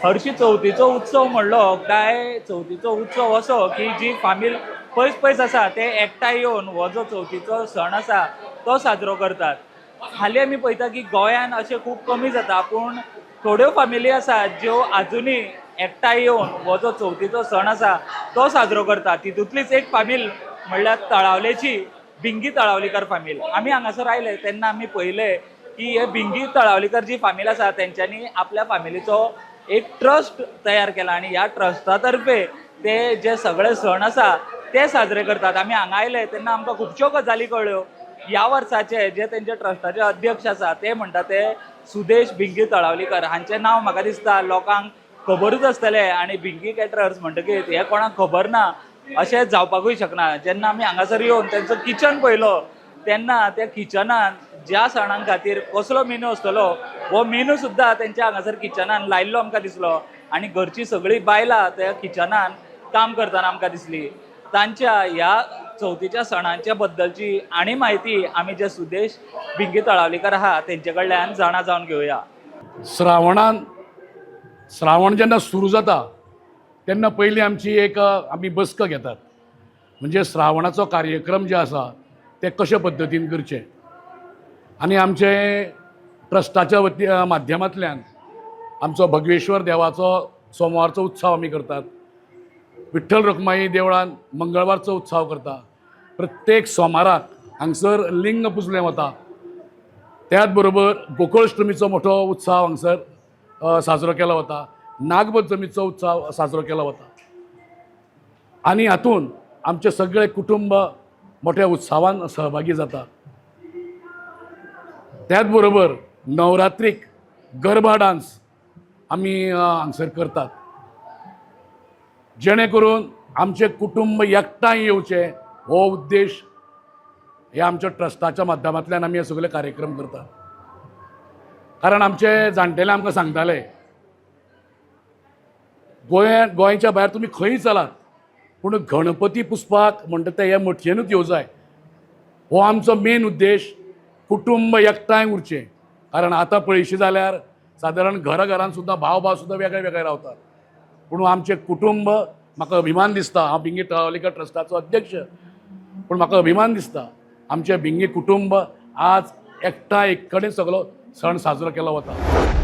हरशी चवथीचो उत्सव म्हणलो काय चवथीचो उत्सव असो की जी फामील पयस पयस आसा ते एकठांय येवन हो जो चवथीचो सण आसा तो साजरो करतात. हालीं आमी पळयता की गोंयान अशें खूब कमी जाता, पूण थोड्यो फामिली आसात ज्यो आजुनूय एकठांय येवन हो जो चवथीचो सण आसा तो साजरो करतात. तितूंतलीच एक फामील म्हणल्यार तळावलेची भिंगी तळावलीकर फामील. आमी हांगासर आयले तेन्ना आमी पळयलें की हे भिंगी तळावलीकर जी फामील आसा तेंच्यांनी आपल्या फामिलीचो एक ट्रस्ट तयार केला आणि ह्या ट्रस्टा तर्फे ते जे सगळे सण आसा ते साजरे करतात. आमी हांगा आयले तेन्ना आमकां खुबश्यो गजाली कळ्ळ्यो. ह्या वर्साचे जे तेंचे ट्रस्टाचे अध्यक्ष आसा ते म्हणटा ते सुदेश भिंगी तळावलीकर. हांचें नांव म्हाका दिसता लोकांक खबरूच आसतलें आनी भिंगी कॅटरर्स म्हणटकीर हे कोणाक खबर ना अशें जावपाकूय शकना. जेन्ना आमी हांगासर येवन तेंचो किचन पळयलो तेन्ना त्या किचनान ज्या सणां खातीर कसलो मेनू आसतलो हो मेनू सुद्दां तेंच्या हांगासर किचनान लायल्लो आमकां दिसलो आनी घरची सगळीं बायलां त्या किचनान काम करतना आमकां दिसली. तांच्या ह्या चवथीच्या सणांच्या बद्दलची आनी म्हायती आमी जे सुदेश भिंगी तळावलीकर आहा तेंचे कडल्यान जाणा जावन घेवया. श्रावण जेन्ना सुरू जाता तेन्ना पयली आमी बसका घेतात. म्हणजे श्रावणाचो कार्यक्रम जे आसा ते कशे पद्दतीन करचे आनी आमचे ट्रस्टाच्या माध्यमांतल्यान आमचो भगवेश्वर देवाचो सोमवारचो उत्सव आमी करतात. विठ्ठल रखुमाई देवळान मंगळवारचो उत्सव करता. प्रत्येक सोमाराक हांगसर लिंग पुजलें वता. त्याच बरोबर गोकुळाष्टमीचो मोठो उत्सव हांगसर साजरो केलो वता. नागपंचमीचो उत्सव साजरो केलो वता आनी हातूंत आमचे सगळे कुटुंब मोठ्या उत्सवान सहभागी जाता. त्याच बरोबर नवरात्रीक गरबा डान्स आमी हांगसर करतात, जेणे करून आमचे कुटुंब एकठांय येवचे हो उद्देश हे आमच्या ट्रस्टाच्या माध्यमांतल्यान आमी हे सगळे कार्यक्रम करतात. कारण आमचे जाणटेले आमकां सांगताले गोंयच्या भायर तुमी खंय चलात पूण गणपती पुजपाक म्हणटा ते हे मठयेनूच येवं जाय. हो आमचो मेन उद्देश कुटुंब एकठांय उरचें. कारण आतां पळयशी जाल्यार सादारण घरान सुद्दां भाव सुद्दां वेगळे वेगळे रावतात, पूण आमचे कुटुंब म्हाका अभिमान दिसता. हांव भिंगी तळावलीकर ट्रस्टाचो अध्यक्ष, पूण म्हाका अभिमान दिसता आमचे भिंगी कुटुंब आज एकठांय एक कडेन सगळो सण साजरो केलो वता.